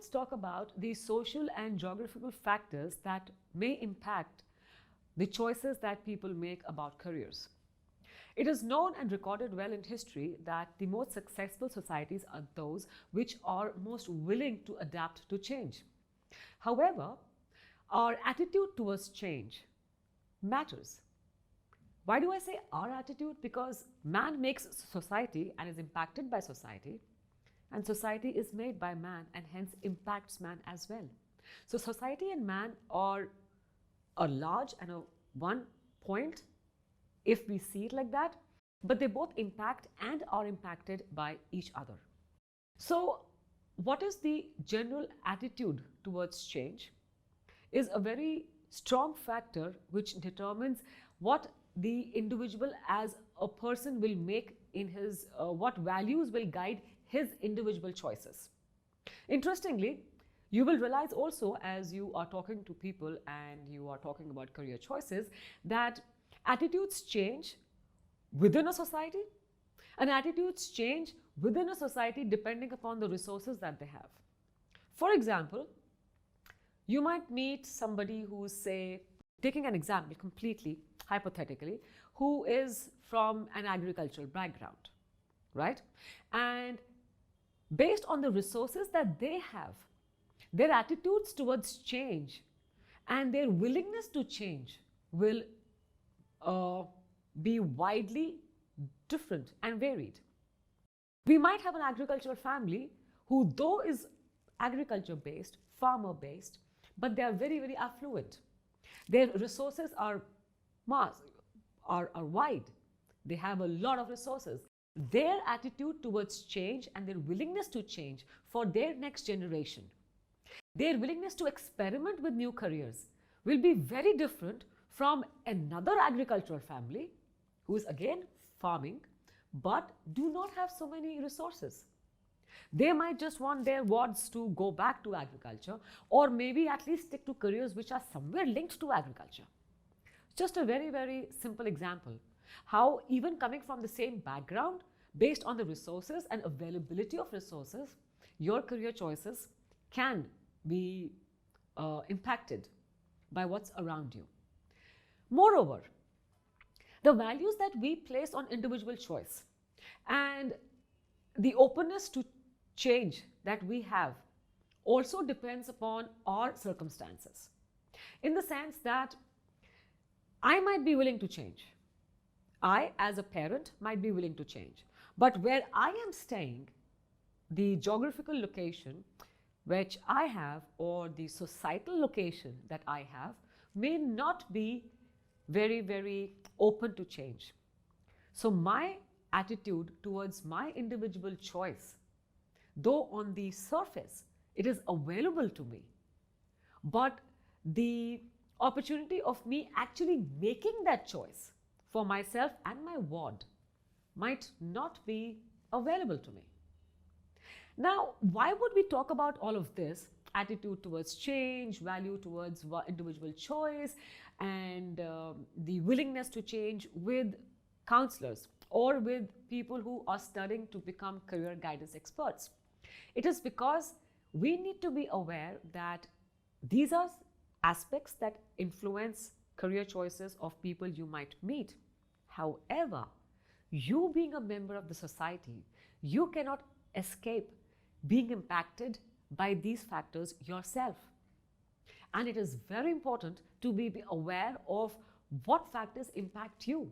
let's talk about the social and geographical factors that may impact the choices that people make about careers. It is known and recorded well in history that the most successful societies are those which are most willing to adapt to change. However, our attitude towards change matters. Why do I say our attitude? Because man makes society and is impacted by society, and society is made by man and hence impacts man as well. So society and man are a large and a one point if we see it like that, but they both impact and are impacted by each other. So what is the general attitude towards change is a very strong factor which determines what the individual as a person will make in his, what values will guide his individual choices. Interestingly, you will realize also as you are talking to people and you are talking about career choices that attitudes change within a society and attitudes change within a society depending upon the resources that they have. For example, you might meet somebody who's, say, taking an example completely hypothetically, who is from an agricultural background, right? And based on the resources that they have, their attitudes towards change and their willingness to change will be widely different and varied. We might have an agricultural family who, though is agriculture based, farmer based, but they are very, very affluent. Their resources are wide. They have a lot of resources. Their attitude towards change and their willingness to change for their next generation, their willingness to experiment with new careers will be very different from another agricultural family who is again farming but do not have so many resources. They might just want their wards to go back to agriculture or maybe at least stick to careers which are somewhere linked to agriculture. Just a very, very simple example. How even coming from the same background, based on the resources and availability of resources, your career choices can be impacted by what's around you. Moreover, the values that we place on individual choice and the openness to change that we have also depends upon our circumstances. In the sense that I might be willing to change. I, as a parent, might be willing to change. But where I am staying, the geographical location which I have or the societal location that I have may not be very, very open to change. So my attitude towards my individual choice, though on the surface it is available to me, but the opportunity of me actually making that choice for myself and my ward might not be available to me. Now, why would we talk about all of this? Attitude towards change, value towards individual choice, and the willingness to change with counselors or with people who are studying to become career guidance experts. It is because we need to be aware that these are aspects that influence career choices of people you might meet. However, you being a member of the society, you cannot escape being impacted by these factors yourself. And it is very important to be aware of what factors impact you.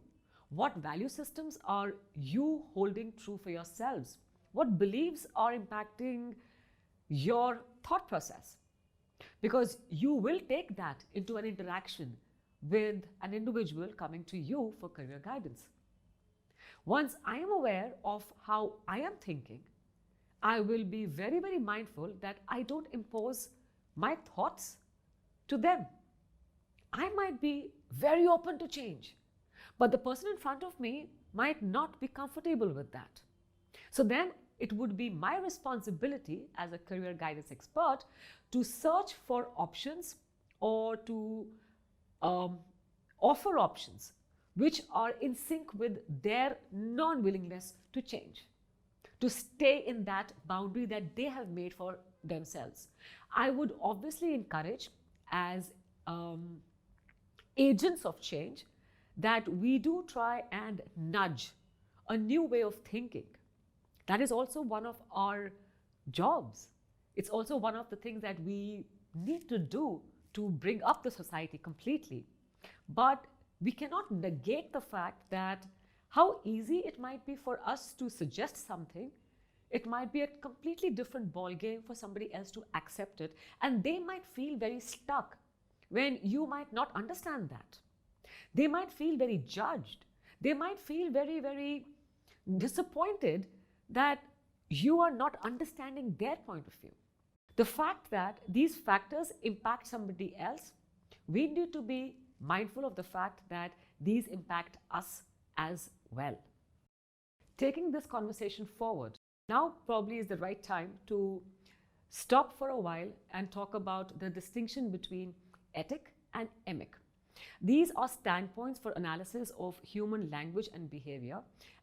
What value systems are you holding true for yourselves? What beliefs are impacting your thought process? Because you will take that into an interaction with an individual coming to you for career guidance. Once I am aware of how I am thinking, I will be very, very mindful that I don't impose my thoughts to them. I might be very open to change, but the person in front of me might not be comfortable with that. So then it would be my responsibility as a career guidance expert to search for options or to offer options which are in sync with their non-willingness to change, to stay in that boundary that they have made for themselves. I would obviously encourage, as agents of change, that we do try and nudge a new way of thinking. That is also one of our jobs. It's also one of the things that we need to do to bring up the society completely. But we cannot negate the fact that how easy it might be for us to suggest something, it might be a completely different ballgame for somebody else to accept it, and they might feel very stuck when you might not understand that. They might feel very judged. They might feel very, very disappointed that you are not understanding their point of view. The fact that these factors impact somebody else, we need to be mindful of the fact that these impact us as well. Taking this conversation forward, now probably is the right time to stop for a while and talk about the distinction between etic and emic. These are standpoints for analysis of human language and behavior,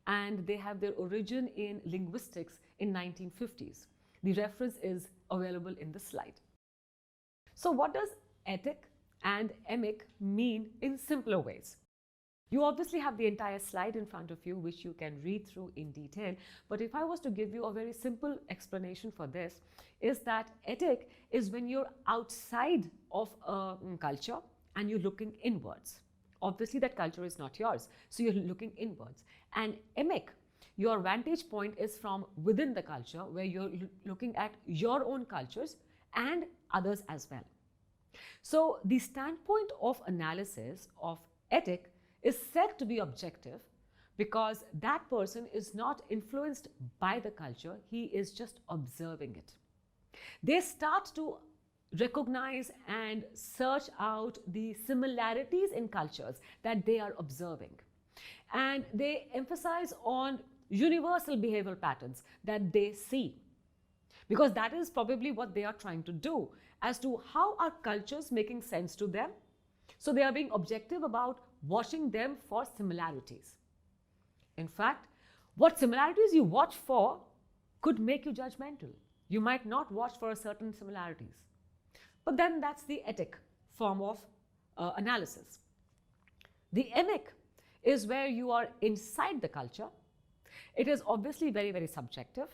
and they have their origin in linguistics in 1950s. The reference is available in the slide. So what does etic and emic mean in simpler ways? You obviously have the entire slide in front of you, which you can read through in detail. But if I was to give you a very simple explanation for this, is that etic is when you're outside of a culture and you're looking inwards. Obviously, that culture is not yours, so you're looking inwards. And emic, your vantage point is from within the culture, where you're looking at your own cultures and others as well. So the standpoint of analysis of etic is said to be objective because that person is not influenced by the culture, he is just observing it. They start to recognize and search out the similarities in cultures that they are observing. And they emphasize on universal behavioral patterns that they see, because that is probably what they are trying to do as to how are cultures making sense to them. So they are being objective about watching them for similarities. In fact, what similarities you watch for could make you judgmental. You might not watch for certain similarities. But then that's the etic form of analysis. The emic is where you are inside the culture. It is obviously very, very subjective,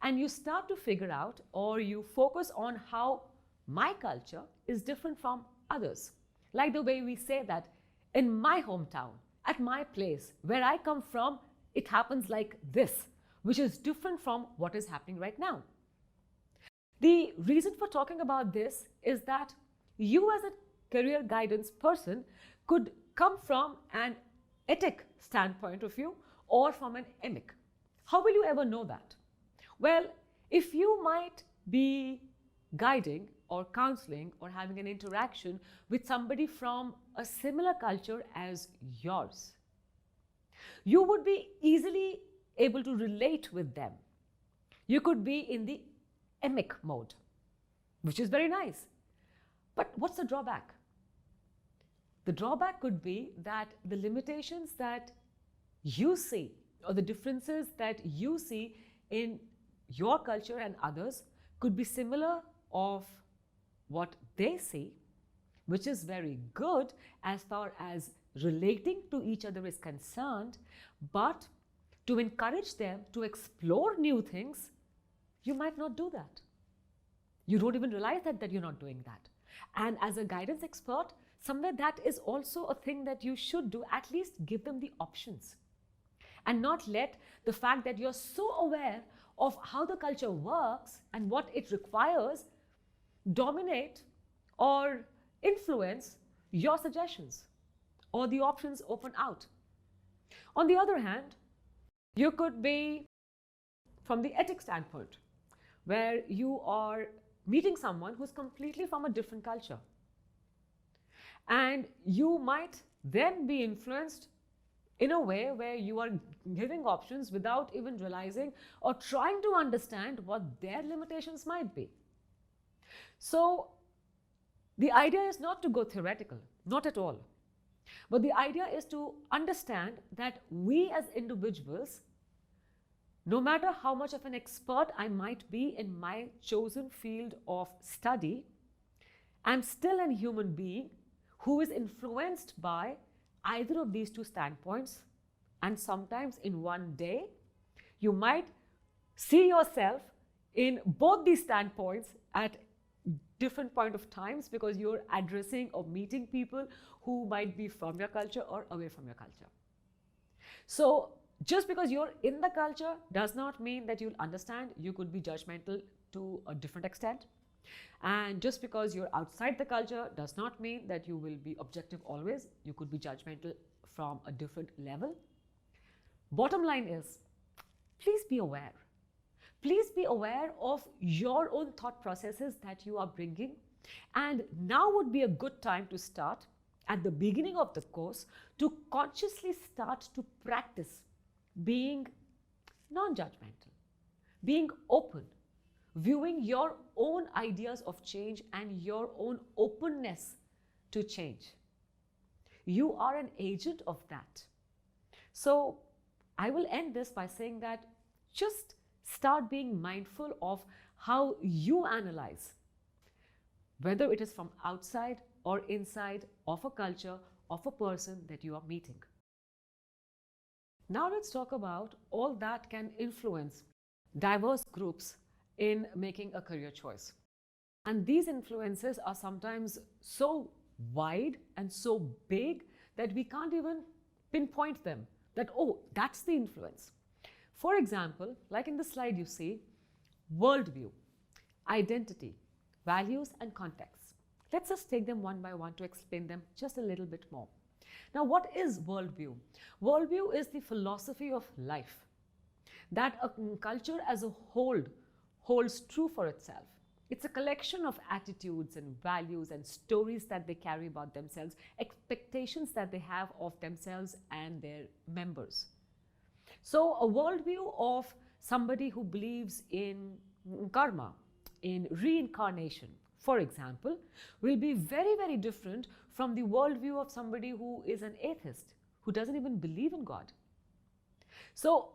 and you start to figure out, or you focus on how my culture is different from others. Like the way we say that in my hometown, at my place, where I come from, it happens like this, which is different from what is happening right now. The reason for talking about this is that you as a career guidance person could come from an etic standpoint of view or from an emic. How will you ever know that? Well, if you might be guiding or counseling or having an interaction with somebody from a similar culture as yours, you would be easily able to relate with them. You could be in the emic mode, which is very nice. But what's the drawback? The drawback could be that the limitations that you see or the differences that you see in your culture and others could be similar of what they see, which is very good as far as relating to each other is concerned. But to encourage them to explore new things, you might not do that. You don't even realize that you're not doing that. And as a guidance expert, somewhere that is also a thing that you should do. At least give them the options and not let the fact that you're so aware of how the culture works and what it requires dominate or influence your suggestions or the options open out. On the other hand, you could be from the etic standpoint, where you are meeting someone who's completely from a different culture. And you might then be influenced in a way where you are giving options without even realizing or trying to understand what their limitations might be. So the idea is not to go theoretical, not at all. But the idea is to understand that we as individuals No matter how much of an expert I might be in my chosen field of study, I'm still a human being who is influenced by either of these two standpoints. And sometimes in one day, you might see yourself in both these standpoints at different point of times, because you're addressing or meeting people who might be from your culture or away from your culture. So just because you're in the culture does not mean that you'll understand. You could be judgmental to a different extent. And just because you're outside the culture does not mean that you will be objective always. You could be judgmental from a different level. Bottom line is, please be aware. Please be aware of your own thought processes that you are bringing. And now would be a good time to start at the beginning of the course to consciously start to practice being non-judgmental, being open, viewing your own ideas of change and your own openness to change. You are an agent of that. So I will end this by saying that just start being mindful of how you analyze, whether it is from outside or inside of a culture, of a person that you are meeting. Now let's talk about all that can influence diverse groups in making a career choice. And these influences are sometimes so wide and so big that we can't even pinpoint them, that, oh, that's the influence. For example, like in the slide you see, worldview, identity, values and context. Let's just take them one by one to explain them just a little bit more. Now, what is worldview? Worldview is the philosophy of life that a culture as a whole holds true for itself. It's a collection of attitudes and values and stories that they carry about themselves, expectations that they have of themselves and their members. So a worldview of somebody who believes in karma, in reincarnation, for example, will be very, very different from the worldview of somebody who is an atheist, who doesn't even believe in God. So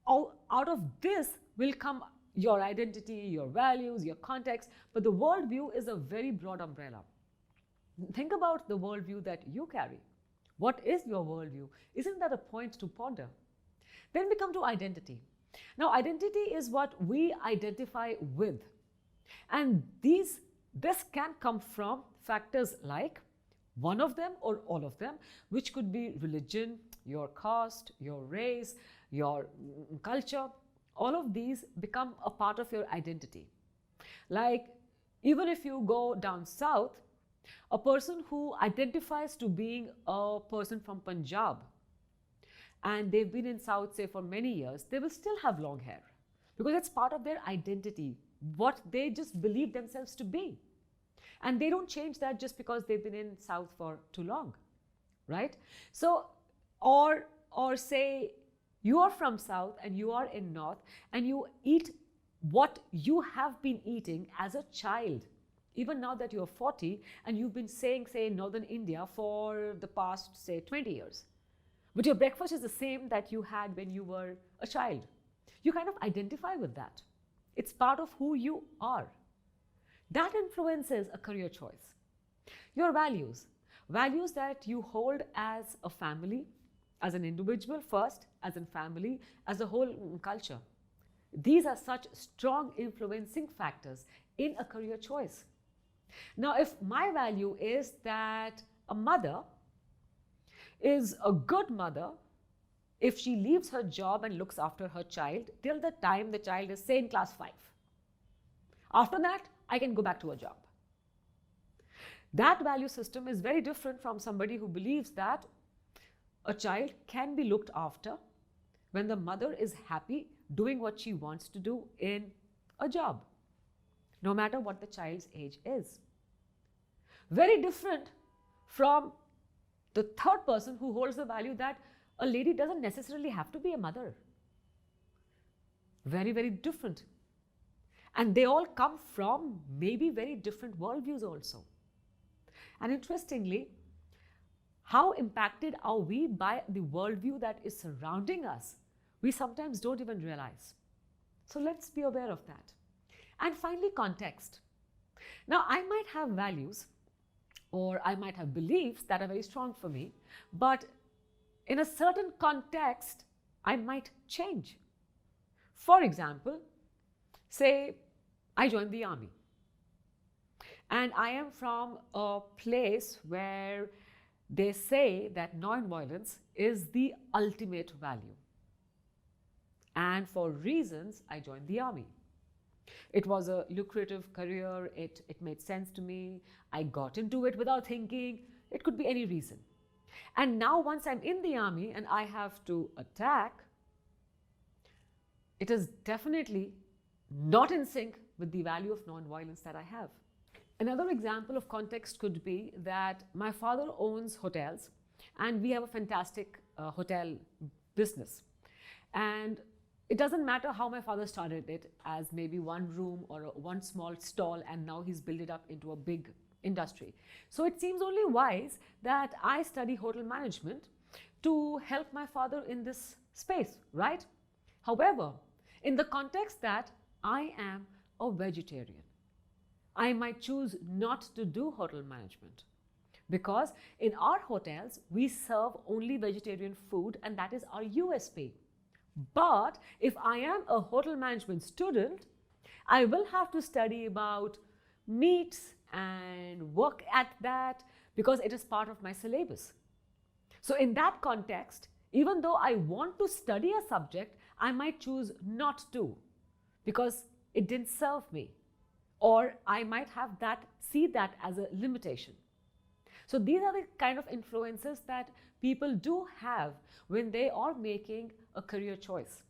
out of this will come your identity, your values, your context, but the worldview is a very broad umbrella. Think about the worldview that you carry. What is your worldview? Isn't that a point to ponder? Then we come to identity. Now, identity is what we identify with. And this can come from factors like one of them or all of them, which could be religion, your caste, your race, your culture. All of these become a part of your identity. Like, even if you go down south, a person who identifies to being a person from Punjab, and they've been in South, say, for many years, they will still have long hair because it's part of their identity, what they just believe themselves to be. And they don't change that just because they've been in South for too long, right? So, or say you are from South and you are in North and you eat what you have been eating as a child, even now that you're 40 and you've been saying, say, in Northern India for the past, say, 20 years. But your breakfast is the same that you had when you were a child. You kind of identify with that. It's part of who you are. That influences a career choice. Your values. Values that you hold as a family, as an individual first, as a family, as a whole culture. These are such strong influencing factors in a career choice. Now, if my value is that a mother is a good mother if she leaves her job and looks after her child till the time the child is, say, in class 5. After that, I can go back to a job. That value system is very different from somebody who believes that a child can be looked after when the mother is happy doing what she wants to do in a job, no matter what the child's age is. Very different from the third person who holds the value that a lady doesn't necessarily have to be a mother. Very, very different. And they all come from maybe very different worldviews also. And interestingly, how impacted are we by the worldview that is surrounding us we sometimes don't even realize. So let's be aware of that. And finally, context. Now, I might have values or I might have beliefs that are very strong for me, but in a certain context, I might change. For example, say I joined the army and I am from a place where they say that non-violence is the ultimate value. And for reasons, I joined the army. It was a lucrative career, it made sense to me, I got into it without thinking, it could be any reason. And now once I'm in the army and I have to attack, it is definitely not in sync with the value of non-violence that I have. Another example of context could be that my father owns hotels and we have a fantastic hotel business. And it doesn't matter how my father started it as maybe one room or one small stall, and now he's built it up into a big industry. So it seems only wise that I study hotel management to help my father in this space, right? However, in the context that I am a vegetarian, I might choose not to do hotel management because in our hotels, we serve only vegetarian food and that is our USP. But if I am a hotel management student, I will have to study about meats and work at that because it is part of my syllabus. So in that context, even though I want to study a subject, I might choose not to because it didn't serve me, or I might have see that as a limitation. So these are the kind of influences that people do have when they are making a career choice.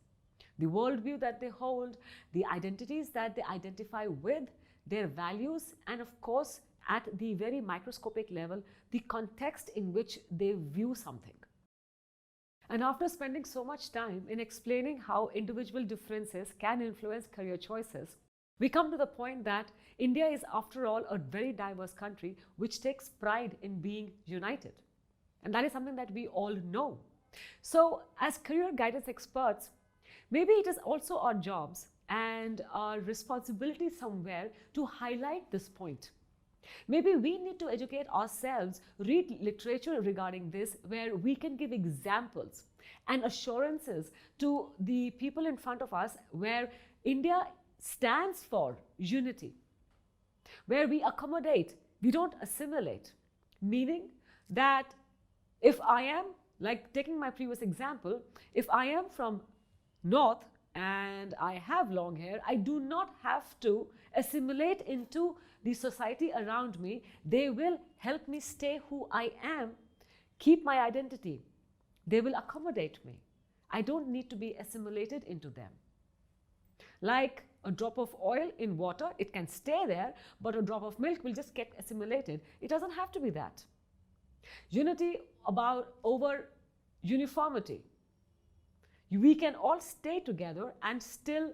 The worldview that they hold, the identities that they identify with, their values, and of course, at the very microscopic level, the context in which they view something. And after spending so much time in explaining how individual differences can influence career choices, we come to the point that India is, after all, a very diverse country which takes pride in being united. And that is something that we all know. So, as career guidance experts, maybe it is also our jobs and our responsibility somewhere to highlight this point. Maybe we need to educate ourselves, read literature regarding this, where we can give examples and assurances to the people in front of us, where India stands for unity, where we accommodate, we don't assimilate. Meaning that if I am, like taking my previous example, if I am from North and I have long hair, I do not have to assimilate into the society around me. They will help me stay who I am, keep my identity. They will accommodate me. I don't need to be assimilated into them. Like a drop of oil in water, it can stay there, but a drop of milk will just get assimilated. It doesn't have to be that. Unity over uniformity. We can all stay together and still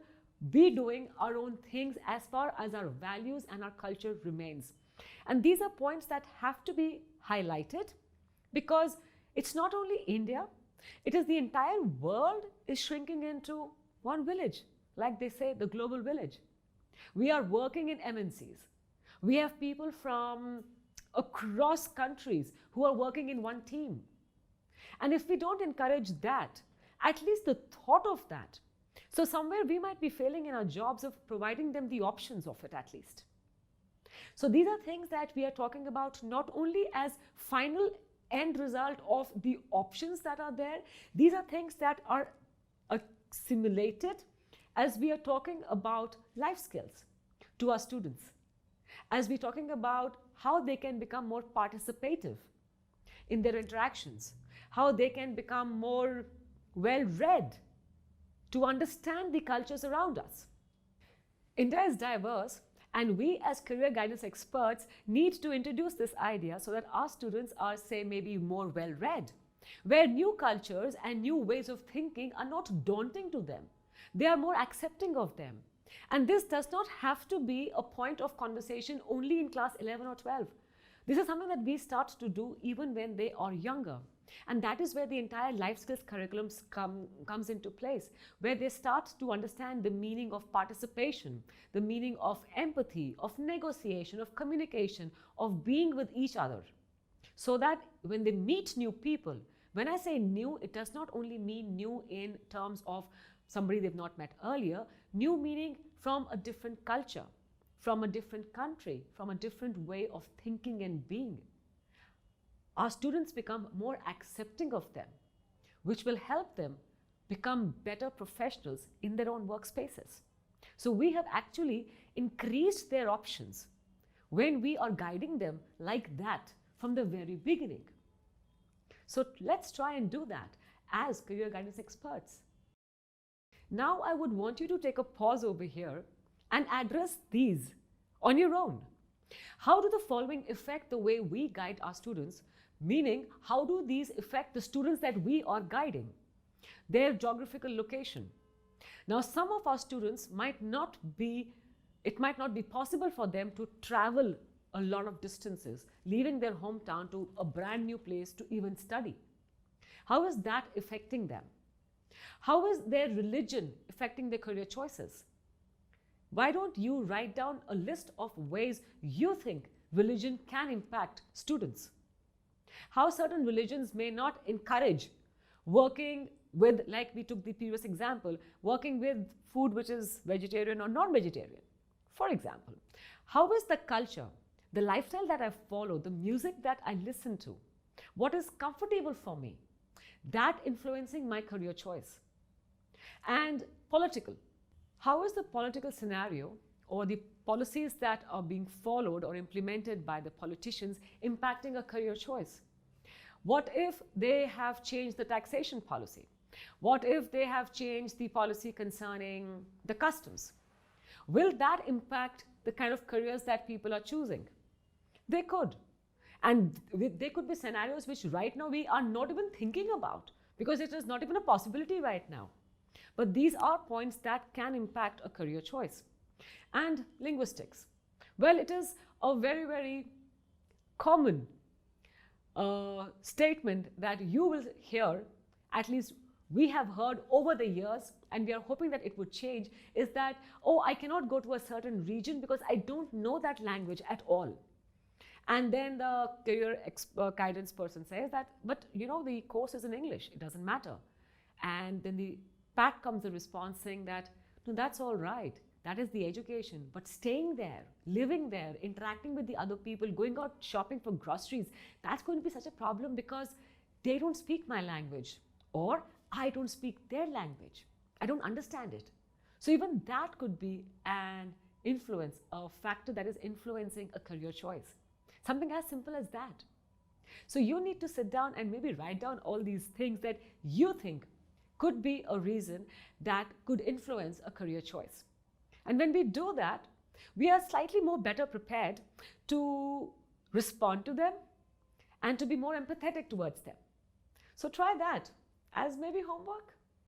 be doing our own things as far as our values and our culture remains. And these are points that have to be highlighted because it's not only India, it is the entire world is shrinking into one village, like they say, the global village. We are working in MNCs. We have people from across countries who are working in one team. And if we don't encourage that, at least the thought of that, so somewhere we might be failing in our jobs of providing them the options of it at least. So these are things that we are talking about not only as final end result of the options that are there, these are things that are assimilated as we are talking about life skills to our students, as we're talking about how they can become more participative in their interactions, how they can become more well-read to understand the cultures around us. India is diverse, and we as career guidance experts need to introduce this idea so that our students are, say, maybe more well-read, where new cultures and new ways of thinking are not daunting to them. They are more accepting of them. And this does not have to be a point of conversation only in class 11 or 12. This is something that we start to do even when they are younger. And that is where the entire life skills curriculum comes into place, where they start to understand the meaning of participation, the meaning of empathy, of negotiation, of communication, of being with each other. So that when they meet new people, when I say new, it does not only mean new in terms of somebody they've not met earlier, new meaning from a different culture, from a different country, from a different way of thinking and being. Our students become more accepting of them, which will help them become better professionals in their own workspaces. So we have actually increased their options when we are guiding them like that from the very beginning. So let's try and do that as career guidance experts. Now I would want you to take a pause over here and address these on your own. How do the following affect the way we guide our students? Meaning, how do these affect the students that we are guiding? Their geographical location. Now, some of our students it might not be possible for them to travel a lot of distances, leaving their hometown to a brand new place to even study. How is that affecting them? How is their religion affecting their career choices? Why don't you write down a list of ways you think religion can impact students? How certain religions may not encourage working with, like we took the previous example, working with food which is vegetarian or non-vegetarian, for example. How is the culture, the lifestyle that I follow, the music that I listen to, what is comfortable for me, that influencing my career choice? And political. How is the political scenario or the policies that are being followed or implemented by the politicians impacting a career choice? What if they have changed the taxation policy? What if they have changed the policy concerning the customs? Will that impact the kind of careers that people are choosing? They could. And there could be scenarios which right now we are not even thinking about because it is not even a possibility right now. But these are points that can impact a career choice. And linguistics. Well, it is a very, very common statement that you will hear, at least we have heard over the years, and we are hoping that it would change, is that, oh, I cannot go to a certain region because I don't know that language at all. And then the career guidance person says that, but you know, the course is in English, it doesn't matter. And then back comes the response saying that, no, that's all right. That is the education. But staying there, living there, interacting with the other people, going out shopping for groceries, that's going to be such a problem because they don't speak my language or I don't speak their language. I don't understand it. So even that could be an influence, a factor that is influencing a career choice. Something as simple as that. So you need to sit down and maybe write down all these things that you think could be a reason that could influence a career choice. And when we do that, we are slightly more better prepared to respond to them and to be more empathetic towards them. So try that as maybe homework.